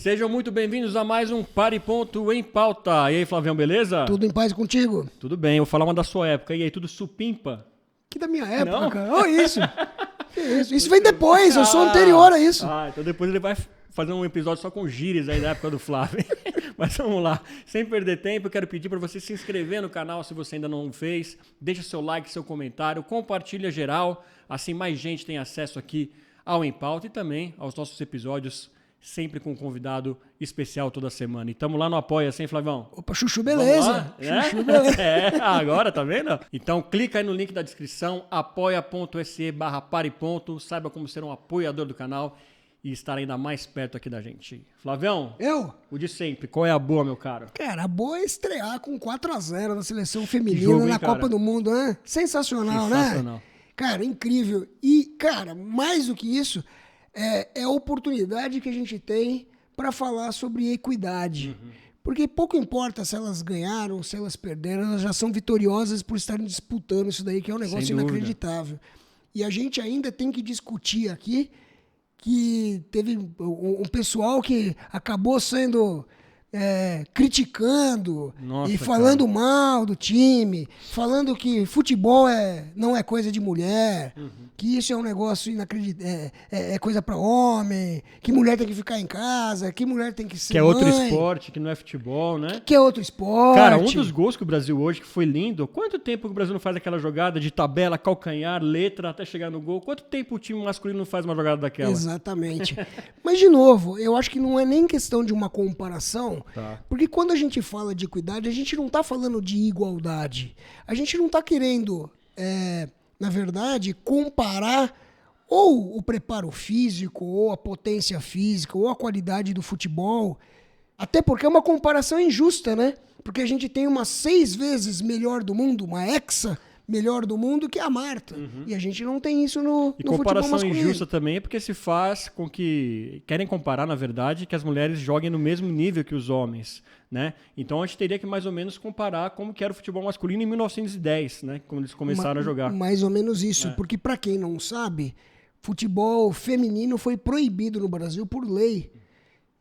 Sejam muito bem-vindos a mais um Pare Ponto em Pauta. E aí, Flavião, beleza? Tudo em paz contigo? Tudo bem, eu vou falar uma da sua época. E aí, tudo supimpa? Que da minha época, Não? cara. Olha isso. Que isso. Isso vem depois, eu sou anterior a isso. Então depois ele vai fazer um episódio só com gírias aí da época do Flávio. Mas vamos lá, sem perder tempo, eu quero pedir para você se inscrever no canal se você ainda não fez. Deixa seu like, seu comentário, compartilha geral, assim mais gente tem acesso aqui ao Em Pauta e também aos nossos episódios, sempre com um convidado especial toda semana. E estamos lá no Apoia-se, hein, Flavião? Opa, chuchu, beleza. Chuchu, beleza. Agora, tá vendo? Então clica aí no link da descrição, apoia.se/pareponto, saiba como ser um apoiador do canal e estar ainda mais perto aqui da gente. Flavião, o de sempre, qual é a boa, meu caro? Cara, a boa é estrear com 4-0 na seleção feminina jogo, hein, na cara? Copa do Mundo, né? Sensacional, Sensacional. né? Cara, incrível. E, cara, mais do que isso, é a oportunidade que a gente tem para falar sobre equidade. Porque pouco importa se elas ganharam, se elas perderam, elas já são vitoriosas por estarem disputando isso daí, que é um negócio Sem dúvida. inacreditável. E a gente ainda tem que discutir aqui que teve um pessoal que acabou sendo criticando Nossa, e falando mal do time, falando que futebol não é coisa de mulher, que isso é um negócio inacreditável, é coisa para homem, que mulher tem que ficar em casa, que mulher tem que ser Que é outro mãe, esporte, que não é futebol, né? que é outro esporte. Cara, um dos gols que o Brasil hoje, que foi lindo, quanto tempo que o Brasil não faz aquela jogada de tabela, calcanhar, letra, até chegar no gol? Quanto tempo o time masculino não faz uma jogada daquela? Exatamente. Mas, de novo, eu acho que não é nem questão de uma comparação, porque quando a gente fala de equidade, a gente não está falando de igualdade. A gente não está querendo, na verdade, comparar ou o preparo físico, ou a potência física, ou a qualidade do futebol. Até porque é uma comparação injusta, né? Porque a gente tem uma 6 vezes melhor do mundo, uma hexa melhor do mundo que a Marta. E a gente não tem isso no futebol comparação masculino. injusta também é porque se faz com que... Querem comparar, na verdade, que as mulheres joguem no mesmo nível que os homens, né? Então a gente teria que mais ou menos comparar como que era o futebol masculino em 1910, né? Quando eles começaram a jogar. Mais ou menos isso. Porque, para quem não sabe, futebol feminino foi proibido no Brasil por lei.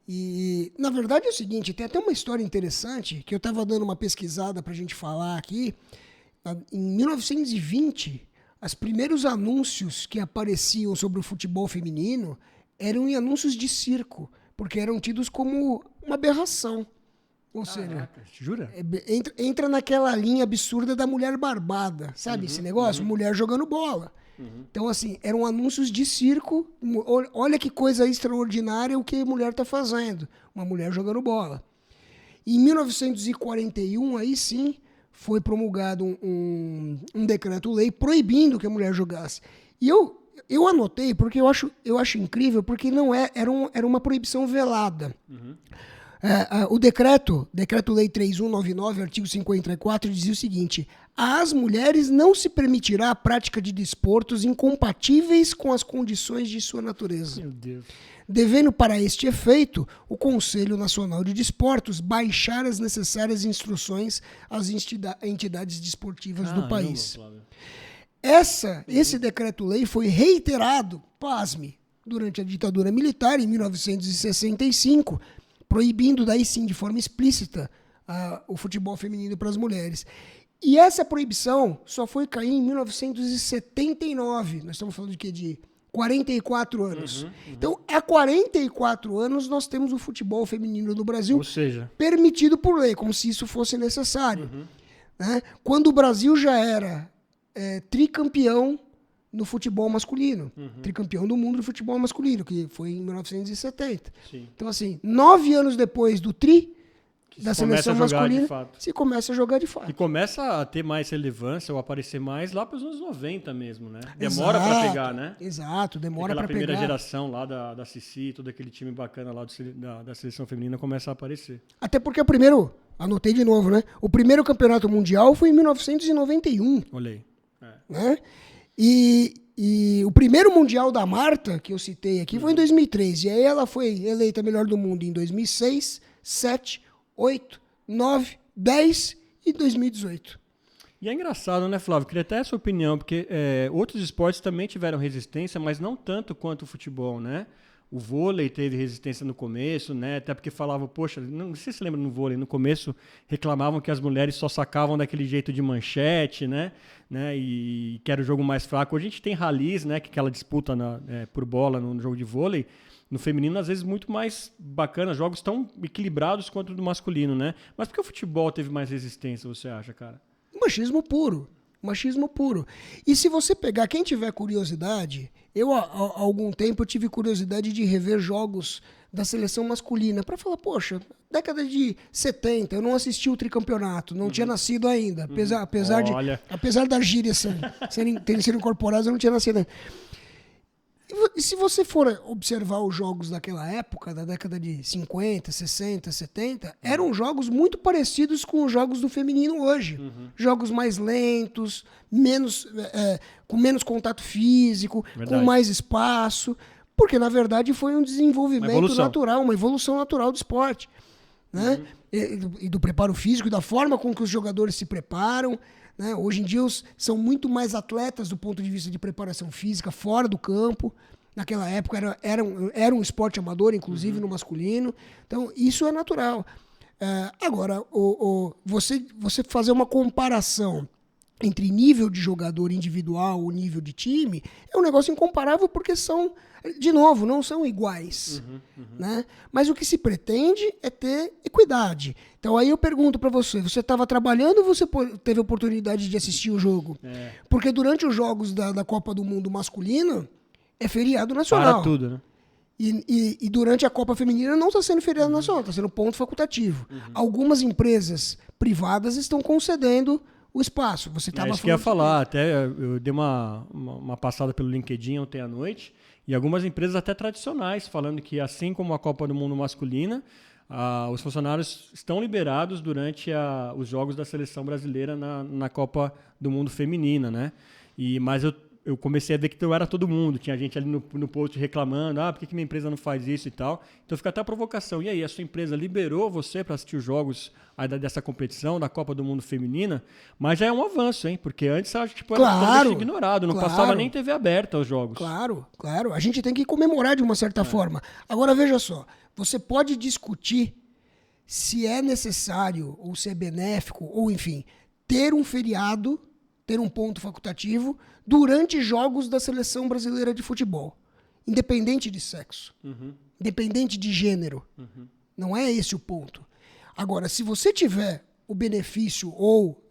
E, na verdade, é o seguinte, tem até uma história interessante, que eu estava dando uma pesquisada para a gente falar aqui. Em 1920, os primeiros anúncios que apareciam sobre o futebol feminino eram em anúncios de circo, porque eram tidos como uma aberração. Ou seja, Jura? entra naquela linha absurda da mulher barbada, sabe esse negócio? Mulher jogando bola. Então, assim, eram anúncios de circo. Olha que coisa extraordinária o que a mulher está fazendo. Uma mulher jogando bola. Em 1941, aí sim, foi promulgado um decreto-lei proibindo que a mulher jogasse. E eu anotei, porque eu acho incrível, porque não era uma proibição velada. O Decreto-Lei 3199, artigo 54, dizia o seguinte: às mulheres não se permitirá a prática de desportos incompatíveis com as condições de sua natureza. Meu Deus. Devendo para este efeito o Conselho Nacional de Desportos baixar as necessárias instruções às entidades desportivas do país. Esse decreto-lei foi reiterado, pasme, durante a ditadura militar em 1965, proibindo daí sim de forma explícita o futebol feminino para as mulheres. E essa proibição só foi cair em 1979. Nós estamos falando de quê? De 44 anos. Então, há 44 anos nós temos o futebol feminino no Brasil, Ou seja, permitido por lei, como se isso fosse necessário. Né? Quando o Brasil já era tricampeão no futebol masculino, tricampeão do mundo no futebol masculino, que foi em 1970. Sim. Então, assim, 9 anos depois do da seleção masculina, se começa a jogar de fato. E começa a ter mais relevância ou aparecer mais lá para os anos 90 mesmo, né? Demora para pegar, né? Exato, demora para pegar. Aquela primeira geração lá da Cici, todo aquele time bacana lá da seleção feminina começa a aparecer. Até porque anotei de novo, né? O primeiro campeonato mundial foi em 1991. Olhei. Né? E o primeiro mundial da Marta, que eu citei aqui, foi em 2003. E aí ela foi eleita melhor do mundo em 2006, 2007, 8, 9, 10 e 2018. E é engraçado, né, Flávio? Queria até a sua opinião, porque outros esportes também tiveram resistência, mas não tanto quanto o futebol, né? O vôlei teve resistência no começo, né? Até porque falavam, poxa, não sei se você lembra no vôlei, no começo reclamavam que as mulheres só sacavam daquele jeito de manchete, né? E que era o jogo mais fraco. Hoje a gente tem ralis, né? Que aquela disputa por bola no jogo de vôlei. No feminino, às vezes, muito mais bacana, jogos tão equilibrados quanto o do masculino, né? Mas por que o futebol teve mais resistência, você acha, cara? Machismo puro. Machismo puro. E se você pegar, quem tiver curiosidade, eu há algum tempo eu tive curiosidade de rever jogos da seleção masculina para falar, poxa, década de 70, eu não assisti o tricampeonato, não tinha nascido ainda. Apesar das gírias terem sido incorporadas, eu não tinha nascido ainda. E se você for observar os jogos daquela época, da década de 50, 60, 70, eram jogos muito parecidos com os jogos do feminino hoje. Jogos mais lentos, com menos contato físico, com mais espaço, porque na verdade foi um desenvolvimento natural, uma evolução natural do esporte, né? E do preparo físico, e da forma com que os jogadores se preparam. Né? Hoje em dia são muito mais atletas do ponto de vista de preparação física fora do campo. Naquela época era um esporte amador, inclusive no masculino. Então, isso é natural. Agora, você fazer uma comparação entre nível de jogador individual e nível de time é um negócio incomparável porque são, de novo, não são iguais. Né? Mas o que se pretende é ter equidade. Então aí eu pergunto para você estava trabalhando ou você teve oportunidade de assistir o jogo? Porque durante os jogos da Copa do Mundo masculino é feriado nacional. Para tudo, né? E durante a Copa Feminina não está sendo feriado nacional, está sendo ponto facultativo. Algumas empresas privadas estão concedendo o espaço. Você estava isso que eu ia falar. Até eu dei uma passada pelo LinkedIn ontem à noite, e algumas empresas até tradicionais falando que, assim como a Copa do Mundo masculina, os funcionários estão liberados durante os jogos da seleção brasileira na Copa do Mundo feminina, né? Mas eu comecei a ver que não era todo mundo. Tinha gente ali no post reclamando, por que minha empresa não faz isso e tal. Então fica até a provocação. E aí, a sua empresa liberou você para assistir os jogos dessa competição, da Copa do Mundo feminina? Mas já é um avanço, hein? Porque antes a gente era ignorado, não passava nem TV aberta aos jogos. Claro. A gente tem que comemorar de uma certa forma. Agora, veja só. Você pode discutir se é necessário ou se é benéfico, ou enfim, ter um feriado, ter um ponto facultativo durante jogos da seleção brasileira de futebol, independente de sexo, independente de gênero. Não é esse o ponto. Agora, se você tiver o benefício ou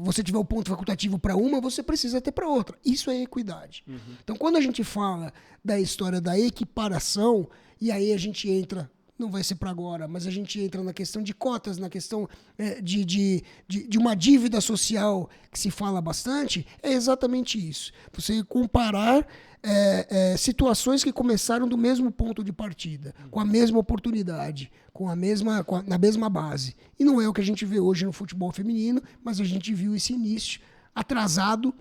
você tiver o ponto facultativo para uma, você precisa ter para outra. Isso é equidade. Então, quando a gente fala da história da equiparação, e aí a gente entra, não vai ser para agora, mas a gente entra na questão de cotas, na questão de uma dívida social que se fala bastante, é exatamente isso. Você comparar situações que começaram do mesmo ponto de partida, com a mesma oportunidade, na mesma base. E não é o que a gente vê hoje no futebol feminino, mas a gente viu esse início atrasado,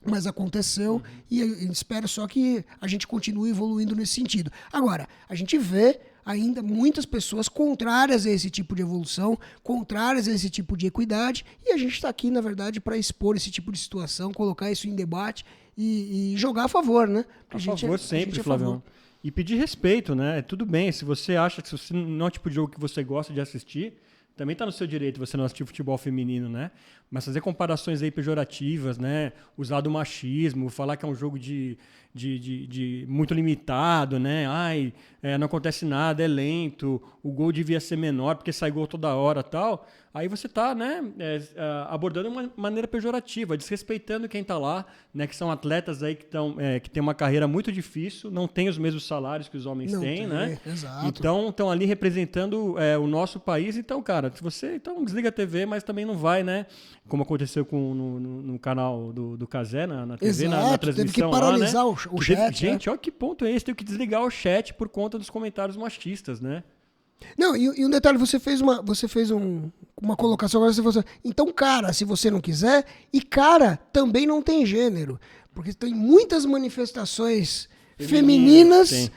mas aconteceu, e eu espero só que a gente continue evoluindo nesse sentido. Agora, a gente vê ainda muitas pessoas contrárias a esse tipo de evolução, contrárias a esse tipo de equidade, e a gente está aqui, na verdade, para expor esse tipo de situação, colocar isso em debate e jogar a favor, né? A favor sempre, Flavião. E pedir respeito, né? Tudo bem, se você acha que não é o tipo de jogo que você gosta de assistir, também está no seu direito você não assistir futebol feminino, né? Mas fazer comparações aí pejorativas, né? Usar do machismo, falar que é um jogo de muito limitado, né? Não acontece nada, é lento, o gol devia ser menor porque sai gol toda hora e tal. Aí você está, né, abordando de uma maneira pejorativa, desrespeitando quem está lá, né? Que são atletas aí que têm uma carreira muito difícil, não têm os mesmos salários que os homens têm, né? Exato. Então estão ali representando o nosso país. Então, cara, se você desliga a TV, mas também não vai, né? Como aconteceu no canal do Cazé, na TV, exato, na transmissão. Teve que paralisar lá, né? o chat. Gente, olha que ponto é esse, teve que desligar o chat por conta dos comentários machistas, né? Não, e um detalhe, você fez uma colocação, agora você falou assim, então cara, se você não quiser, e cara também não tem gênero, porque tem muitas manifestações femininas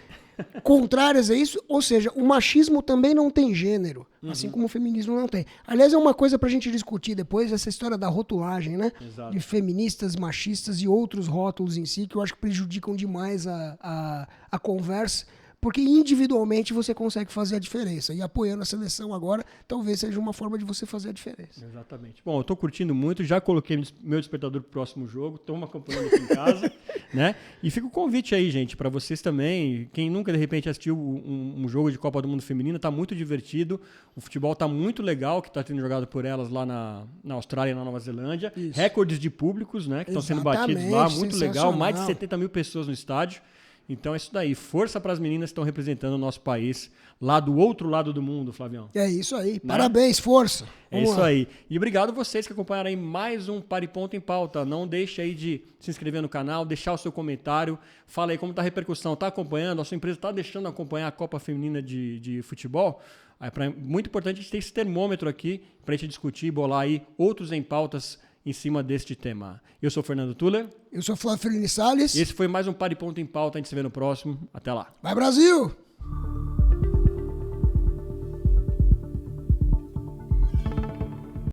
contrárias a isso, ou seja, o machismo também não tem gênero, assim como o feminismo não tem. Aliás, é uma coisa pra gente discutir depois, essa história da rotulagem, né? Exato. De feministas, machistas e outros rótulos em si, que eu acho que prejudicam demais a conversa, porque individualmente você consegue fazer a diferença. E apoiando a seleção agora, talvez seja uma forma de você fazer a diferença. Exatamente. Bom, eu tô curtindo muito, já coloquei meu despertador pro próximo jogo, estamos acompanhando aqui em casa, né? E fica o convite aí, gente, para vocês também. Quem nunca, de repente, assistiu um jogo de Copa do Mundo Feminina, tá muito divertido. O futebol tá muito legal, que tá sendo jogado por elas lá na Austrália e na Nova Zelândia. Isso. Recordes de públicos, né? Que estão sendo batidos lá, muito legal. Mais de 70 mil pessoas no estádio. Então é isso daí. Força para as meninas que estão representando o nosso país lá do outro lado do mundo, Flavião. É isso aí. Né? Parabéns, força. É isso aí. E obrigado a vocês que acompanharam aí mais um Para e Ponto em Pauta. Não deixe aí de se inscrever no canal, deixar o seu comentário. Fala aí como está a repercussão. Está acompanhando? A sua empresa está deixando acompanhar a Copa Feminina de Futebol? É muito importante a gente ter esse termômetro aqui para a gente discutir e bolar aí outros em pautas em cima deste tema. Eu sou o Fernando Tuller. Eu sou Flávio Fellini Salles. Esse foi mais um Para e Ponto em Pauta. A gente se vê no próximo. Até lá. Vai, Brasil!